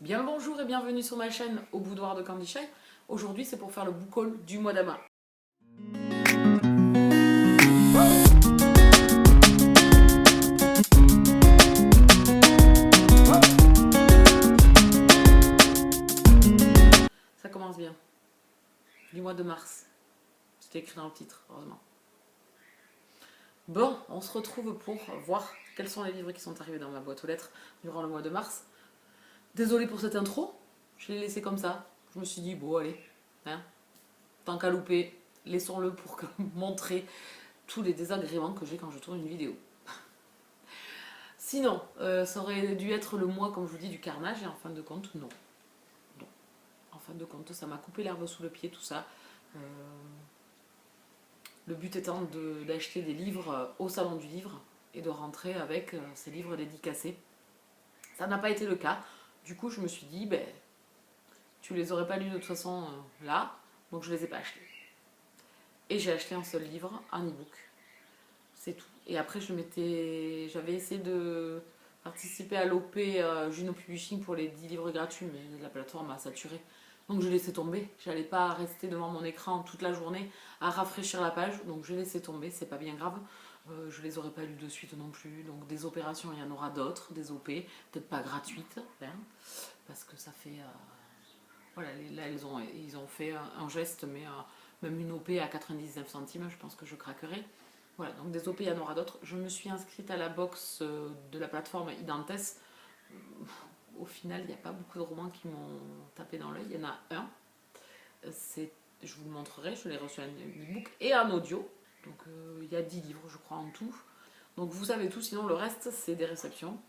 Bien le bonjour et bienvenue sur ma chaîne Au Boudoir de Candy Shy. Aujourd'hui c'est pour faire le book haul du mois d'avril. Ça commence bien. Du mois de mars. C'était écrit dans le titre, heureusement. Bon, on se retrouve pour voir quels sont les livres qui sont arrivés dans ma boîte aux lettres durant le mois de mars. Désolée pour cette intro, je l'ai laissé comme ça. Je me suis dit, bon allez, hein, tant qu'à louper, laissons-le pour montrer tous les désagréments que j'ai quand je tourne une vidéo. Sinon, ça aurait dû être le mois, comme je vous dis, du carnage, et en fin de compte, non. Non. En fin de compte, ça m'a coupé l'herbe sous le pied, tout ça. Le but étant d'acheter des livres au salon du livre et de rentrer avec ces livres dédicacés. Ça n'a pas été le cas. Du coup, je me suis dit, ben, tu les aurais pas lus de toute façon là, donc je les ai pas achetés. Et j'ai acheté un seul livre, un e-book. C'est tout. Et après, j'avais essayé de participer à l'OP Juno Publishing pour les 10 livres gratuits, mais la plateforme a saturé. Donc je laissais tomber. J'allais pas rester devant mon écran toute la journée à rafraîchir la page, donc je laissais tomber, c'est pas bien grave. Je les aurais pas lus de suite non plus. Donc des opérations, il y en aura d'autres, des OP, peut-être pas gratuites, hein, parce que ça fait. Voilà, là ils ont fait un geste, mais même une OP à 99 centimes, je pense que je craquerai. Voilà, donc des OP, il y en aura d'autres. Je me suis inscrite à la box de la plateforme Identes. Au final, il n'y a pas beaucoup de romans qui m'ont tapé dans l'œil. Il y en a un. Je vous le montrerai, je l'ai reçu en e-book et en audio. Donc il y a 10 livres, je crois, en tout. Donc vous savez tout, sinon le reste, c'est des réceptions.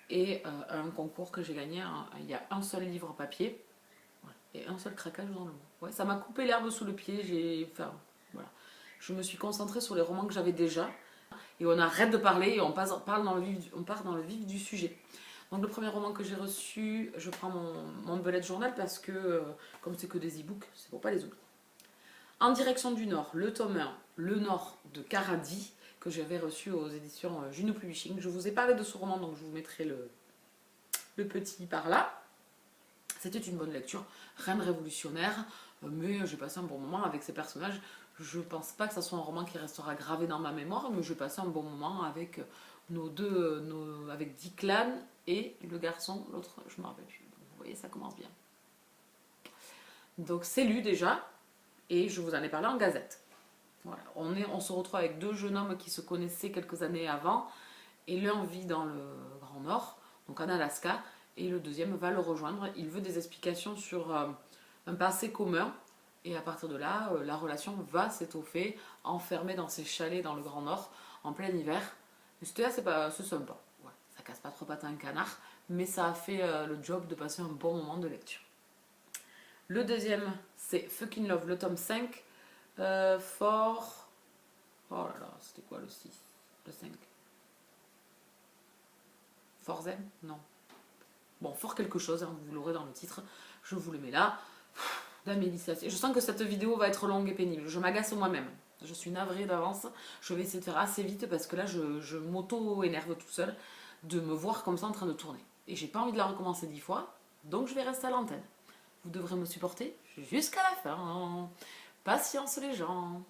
Et un concours que j'ai gagné, il y a un seul livre papier. Et un seul craquage dans le mot. Ouais, ça m'a coupé l'herbe sous le pied. Enfin, voilà. Je me suis concentrée sur les romans que j'avais déjà. Et on arrête de parler et on part dans le vif du sujet. Donc le premier roman que j'ai reçu, je prends mon bullet journal parce que, comme c'est que des e-books, c'est pour pas les oublier. En direction du Nord, le tome 1, Le Nord de Karadi, que j'avais reçu aux éditions Juno Publishing. Je vous ai parlé de ce roman, donc je vous mettrai le petit par là. C'était une bonne lecture, rien de révolutionnaire, mais j'ai passé un bon moment avec ces personnages. Je pense pas que ce soit un roman qui restera gravé dans ma mémoire, mais j'ai passé un bon moment avec avec Declan et le garçon, l'autre, je me rappelle plus. Vous voyez, ça commence bien. Donc c'est lu déjà, et je vous en ai parlé en gazette. Voilà. On se retrouve avec deux jeunes hommes qui se connaissaient quelques années avant, et l'un vit dans le Grand Nord, donc en Alaska, et le deuxième va le rejoindre. Il veut des explications sur un passé commun, et à partir de là, la relation va s'étoffer, enfermée dans ses chalets dans le Grand Nord, en plein hiver. C'était assez sympa. Ouais, ça casse pas trop patin un canard, mais ça a fait le job de passer un bon moment de lecture. Le deuxième, c'est Fucking Love, le tome 5, fort... Oh là là, c'était quoi le 6 le 5 Fort Zen Non. Bon, fort quelque chose, hein, vous l'aurez dans le titre. Je vous le mets là. d'Amélie Sassier. Je sens que cette vidéo va être longue et pénible. Je m'agace moi-même. Je suis navrée d'avance. Je vais essayer de faire assez vite parce que là, je m'auto-énerve tout seul de me voir comme ça en train de tourner. Et j'ai pas envie de la recommencer 10 fois, donc je vais rester à l'antenne. Vous devrez me supporter jusqu'à la fin. Patience les gens.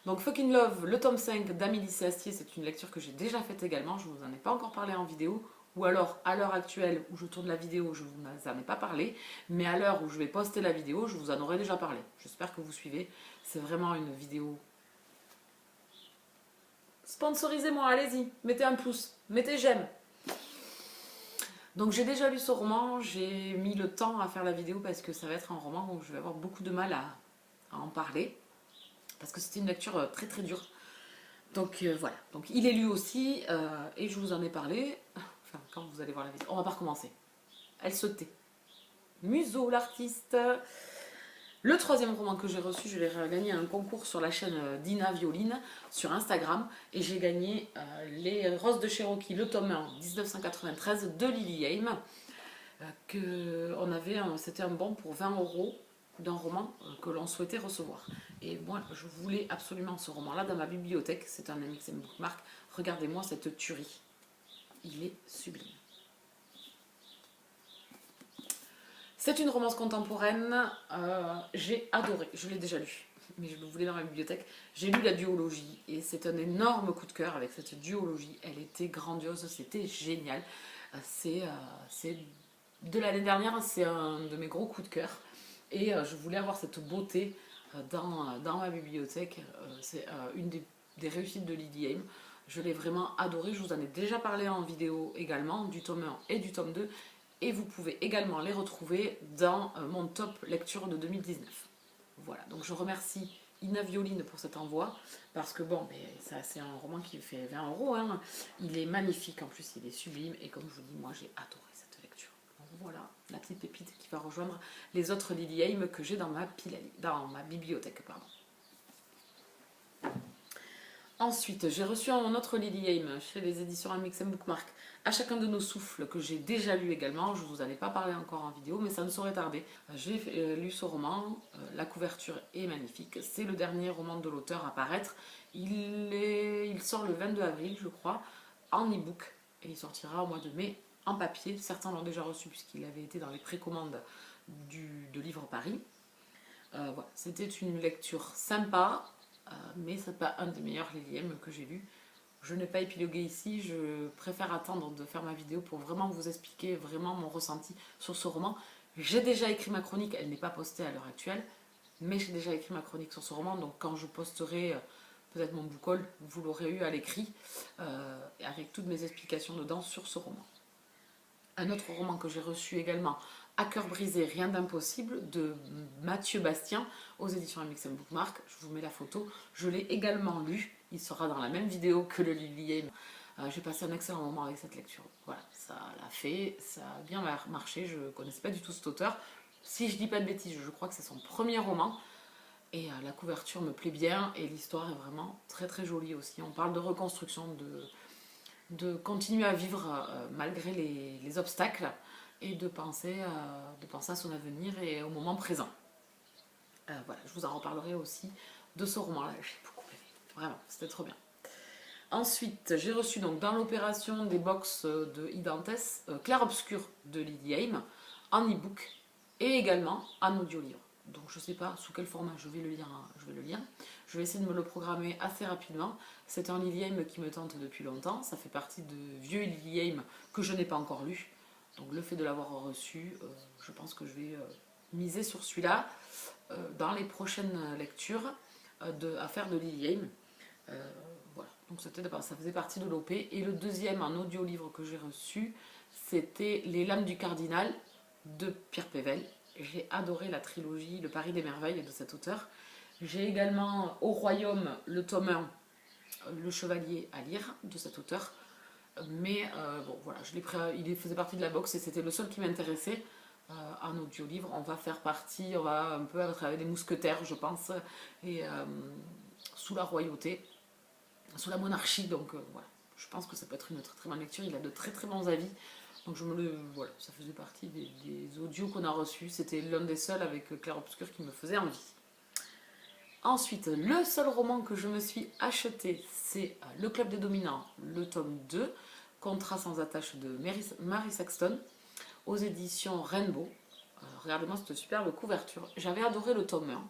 Donc Fucking Love, le tome 5 d'Amélie Sassier, c'est une lecture que j'ai déjà faite également. Je ne vous en ai pas encore parlé en vidéo. Ou alors, à l'heure actuelle où je tourne la vidéo, je ne vous en ai pas parlé. Mais à l'heure où je vais poster la vidéo, je vous en aurai déjà parlé. J'espère que vous suivez. C'est vraiment une vidéo... Sponsorisez-moi, allez-y. Mettez un pouce. Mettez j'aime. Donc j'ai déjà lu ce roman. J'ai mis le temps à faire la vidéo parce que ça va être un roman où je vais avoir beaucoup de mal à en parler. Parce que c'était une lecture très très dure. Donc voilà, donc il est lu aussi, et je vous en ai parlé, enfin quand vous allez voir la vidéo, on va pas recommencer. Elle se tait. Museau l'artiste. Le troisième roman que j'ai reçu, je l'ai gagné un concours sur la chaîne Dina Violine, sur Instagram, et j'ai gagné Les Roses de Cherokee, le tome 1, 1993, de Lily Haim, c'était un bon pour 20 € d'un roman que l'on souhaitait recevoir. Et moi, je voulais absolument ce roman-là dans ma bibliothèque. C'est un MXM Bookmark. Regardez-moi cette tuerie. Il est sublime. C'est une romance contemporaine, j'ai adoré, je l'ai déjà lu, mais je le voulais dans ma bibliothèque. J'ai lu la duologie et c'est un énorme coup de cœur avec cette duologie. Elle était grandiose, c'était génial. C'est de l'année dernière, c'est un de mes gros coups de cœur. Et je voulais avoir cette beauté dans ma bibliothèque. C'est une des réussites de Lily Aim. Je l'ai vraiment adoré. Je vous en ai déjà parlé en vidéo également, du tome 1 et du tome 2. Et vous pouvez également les retrouver dans mon top lecture de 2019. Voilà, donc je remercie Ina Violine pour cet envoi, parce que bon, ça c'est un roman qui fait 20 euros, hein. Il est magnifique, en plus il est sublime, et comme je vous dis, moi j'ai adoré cette lecture. Donc voilà, la petite pépite qui va rejoindre les autres Lily Aim que j'ai dans dans ma bibliothèque. Pardon. Ensuite, j'ai reçu un autre Lily Aim chez les éditions Amix Bookmark, À chacun de nos souffles, que j'ai déjà lu également. Je ne vous en ai pas parlé encore en vidéo, mais ça ne saurait tarder. J'ai lu ce roman, la couverture est magnifique. C'est le dernier roman de l'auteur à paraître. Il sort le 22 avril, je crois, en e-book, et il sortira au mois de mai en papier. Certains l'ont déjà reçu puisqu'il avait été dans les précommandes de Livre Paris. Voilà. C'était une lecture sympa, mais ce n'est pas un des meilleurs Lily Aim que j'ai lu. Je n'ai pas épilogué ici, je préfère attendre de faire ma vidéo pour vraiment vous expliquer vraiment mon ressenti sur ce roman. J'ai déjà écrit ma chronique, elle n'est pas postée à l'heure actuelle, mais j'ai déjà écrit ma chronique sur ce roman, donc quand je posterai peut-être mon book haul, vous l'aurez eu à l'écrit, avec toutes mes explications dedans sur ce roman. Un autre roman que j'ai reçu également, À cœur brisé, rien d'impossible, de Mathieu Bastien, aux éditions Amix Bookmark. Je vous mets la photo. Je l'ai également lu. Il sera dans la même vidéo que le Lily Aim. J'ai passé un excellent moment avec cette lecture. Voilà, ça l'a fait, ça a bien marché. Je ne connaissais pas du tout cet auteur. Si je dis pas de bêtises, je crois que c'est son premier roman. Et la couverture me plaît bien et l'histoire est vraiment très très jolie aussi. On parle de reconstruction, de continuer à vivre malgré les obstacles et de penser à son avenir et au moment présent. Voilà, je vous en reparlerai aussi de ce roman-là. J'ai beaucoup aimé, vraiment, c'était trop bien. Ensuite, j'ai reçu donc dans l'opération des box de Idantes, Clair Obscur de Lily Aim, en e-book et également en audio-livre. Donc je ne sais pas sous quel format je vais le lire. Je vais essayer de me le programmer assez rapidement. C'est un Lily Aim qui me tente depuis longtemps. Ça fait partie de vieux Lily Aim que je n'ai pas encore lu. Donc le fait de l'avoir reçu, je pense que je vais miser sur celui-là dans les prochaines lectures à faire de Lily Aim. Voilà, donc ça faisait partie de l'OP. Et le deuxième en audio-livre que j'ai reçu, c'était Les Lames du Cardinal de Pierre Pével. J'ai adoré la trilogie Le Paris des Merveilles de cet auteur. J'ai également Au Royaume, le tome 1, Le Chevalier à lire de cet auteur. Mais bon, voilà, il faisait partie de la box et c'était le seul qui m'intéressait en audio-livre. On va un peu travailler des mousquetaires, je pense, et sous la royauté, sous la monarchie. Donc voilà, je pense que ça peut être une très très bonne lecture. Il a de très très bons avis. Donc voilà, ça faisait partie des audios qu'on a reçus. C'était l'un des seuls avec Clair Obscur qui me faisait envie. Ensuite, le seul roman que je me suis acheté, c'est Le Club des Dominants, le tome 2, Contrat sans attache de Mary Sexton, aux éditions Rainbow. Regardez-moi cette superbe couverture. J'avais adoré le tome 1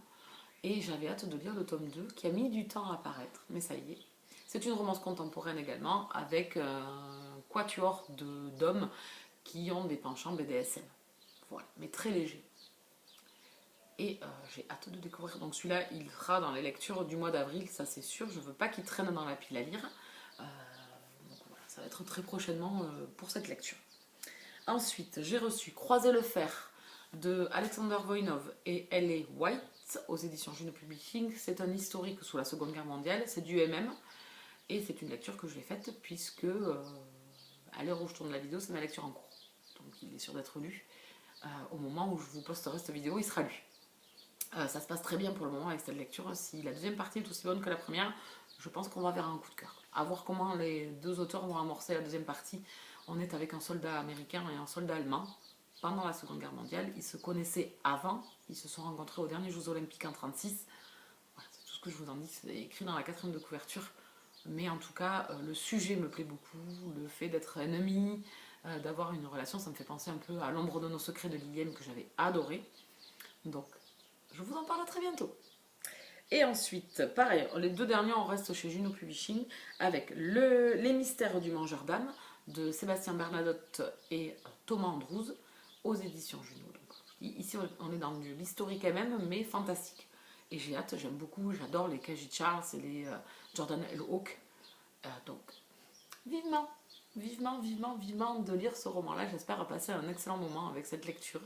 et j'avais hâte de lire le tome 2 qui a mis du temps à apparaître, mais ça y est. C'est une romance contemporaine également avec un quatuor d'hommes qui ont des penchants BDSM. Voilà, mais très léger. Et j'ai hâte de découvrir. Donc celui-là, il sera dans les lectures du mois d'avril, ça c'est sûr. Je ne veux pas qu'il traîne dans la pile à lire. Donc voilà, ça va être très prochainement pour cette lecture. Ensuite, j'ai reçu Croiser le fer de Alexander Voinov et L.A. White aux éditions Juno Publishing. C'est un historique sous la Seconde Guerre mondiale, c'est du MM. Et c'est une lecture que je l'ai faite puisque, à l'heure où je tourne la vidéo, c'est ma lecture en cours. Donc il est sûr d'être lu. Au moment où je vous posterai cette vidéo, il sera lu. Ça se passe très bien pour le moment avec cette lecture. Si la deuxième partie est aussi bonne que la première, je pense qu'on va vers un coup de cœur. À voir comment les deux auteurs vont amorcer la deuxième partie. On est avec un soldat américain et un soldat allemand pendant la Seconde Guerre mondiale. Ils se connaissaient avant, ils se sont rencontrés aux derniers Jeux Olympiques en 1936. Voilà, c'est tout ce que je vous en dis, c'est écrit dans la 4e de couverture. Mais en tout cas, le sujet me plaît beaucoup, le fait d'être ennemi, d'avoir une relation. Ça me fait penser un peu à L'ombre de nos secrets de Liliane que j'avais adoré. Donc, je vous en parle très bientôt. Et ensuite, pareil, les 2 derniers, on reste chez Juno Publishing avec Les mystères du mangeur d'âme de Sébastien Bernadotte et Thomas Andrews aux éditions Juno. Donc, ici, on est dans de l'historique même, mais fantastique. Et j'ai hâte, j'aime beaucoup, j'adore les K.J. Charles et les Jordan L. Hawke. Donc, vivement, vivement, vivement, vivement de lire ce roman-là. J'espère passer un excellent moment avec cette lecture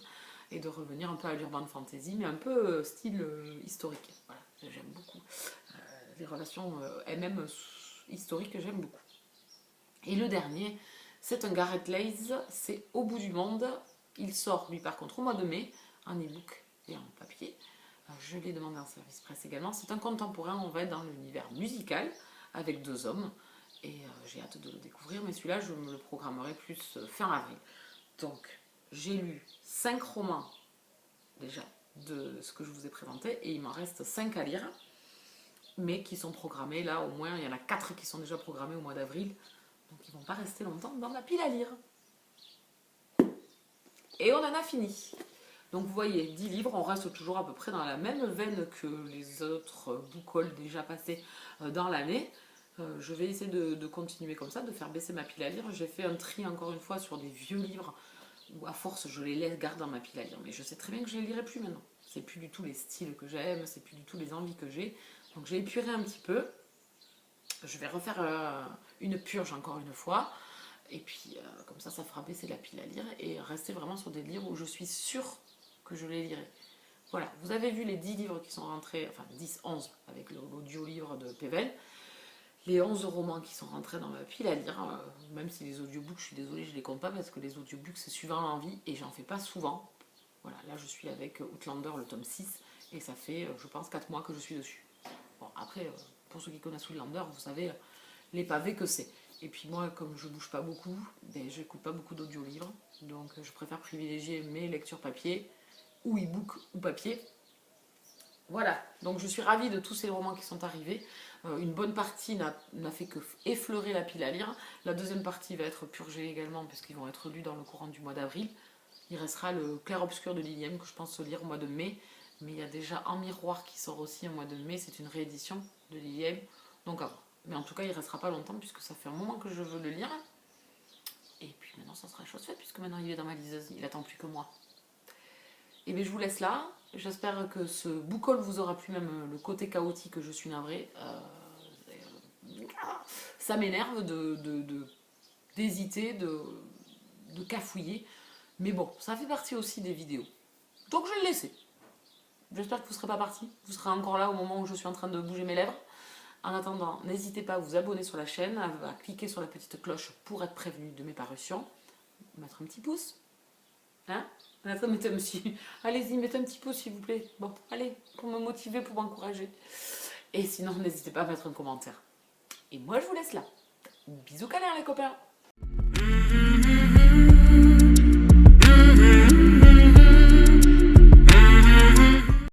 et de revenir un peu à l'urban fantasy, mais un peu style historique. Voilà, j'aime beaucoup. Les relations MM historiques, j'aime beaucoup. Et le dernier, c'est un Gareth Lays, c'est Au bout du monde. Il sort, lui, par contre, au mois de mai, en e-book et en papier. Je l'ai demandé en service presse également. C'est un contemporain, on va être dans l'univers musical, avec 2 hommes. Et j'ai hâte de le découvrir, mais celui-là, je me le programmerai plus fin avril. Donc, j'ai lu 5 romans, déjà, de ce que je vous ai présenté, et il m'en reste 5 à lire, mais qui sont programmés, là, au moins, il y en a 4 qui sont déjà programmés au mois d'avril, donc ils ne vont pas rester longtemps dans ma pile à lire. Et on en a fini. Donc vous voyez, 10 livres, on reste toujours à peu près dans la même veine que les autres book hauls déjà passés dans l'année. Je vais essayer de continuer comme ça, de faire baisser ma pile à lire. J'ai fait un tri encore une fois sur des vieux livres où à force je les laisse garder dans ma pile à lire. Mais je sais très bien que je ne les lirai plus maintenant. C'est plus du tout les styles que j'aime, c'est plus du tout les envies que j'ai. Donc j'ai épuré un petit peu. Je vais refaire une purge encore une fois. Et puis comme ça fera baisser la pile à lire et rester vraiment sur des livres où je suis sûre que je les lirai. Voilà, vous avez vu les 10 livres qui sont rentrés, enfin 10, 11 avec l'audio-livre de Pével. Les 11 romans qui sont rentrés dans ma pile à lire, même si les audiobooks, je suis désolée, je ne les compte pas parce que les audiobooks c'est suivant l'envie et j'en fais pas souvent. Voilà, là je suis avec Outlander, le tome 6, et ça fait, je pense, 4 mois que je suis dessus. Bon, après, pour ceux qui connaissent Outlander, vous savez les pavés que c'est. Et puis moi, comme je bouge pas beaucoup, ben, je n'écoute pas beaucoup d'audiolivres, donc je préfère privilégier mes lectures papier, ou e-book, ou papier. Voilà, donc je suis ravie de tous ces romans qui sont arrivés. Une bonne partie n'a fait que effleurer la pile à lire. La deuxième partie va être purgée également, puisqu'ils vont être lus dans le courant du mois d'avril. Il restera le Clair-Obscur de Liliane, que je pense lire au mois de mai. Mais il y a déjà En miroir qui sort aussi au mois de mai, c'est une réédition de Liliane. Donc à voir. Mais en tout cas, il ne restera pas longtemps, puisque ça fait un moment que je veux le lire. Et puis maintenant, ça sera chose faite, puisque maintenant il est dans ma liseuse, il attend plus que moi. Et bien je vous laisse là. J'espère que ce book haul vous aura plu, même le côté chaotique que je suis navrée. Ça m'énerve d'hésiter, de cafouiller. Mais bon, ça fait partie aussi des vidéos. Donc je vais le laisser. J'espère que vous ne serez pas partis. Vous serez encore là au moment où je suis en train de bouger mes lèvres. En attendant, n'hésitez pas à vous abonner sur la chaîne, à cliquer sur la petite cloche pour être prévenu de mes parutions. Mettre un petit pouce. Hein? Allez-y, mettez un petit pouce s'il vous plaît. Bon, allez, pour me motiver, pour m'encourager. Et sinon, n'hésitez pas à mettre un commentaire. Et moi, je vous laisse là. Bisous câlins les copains.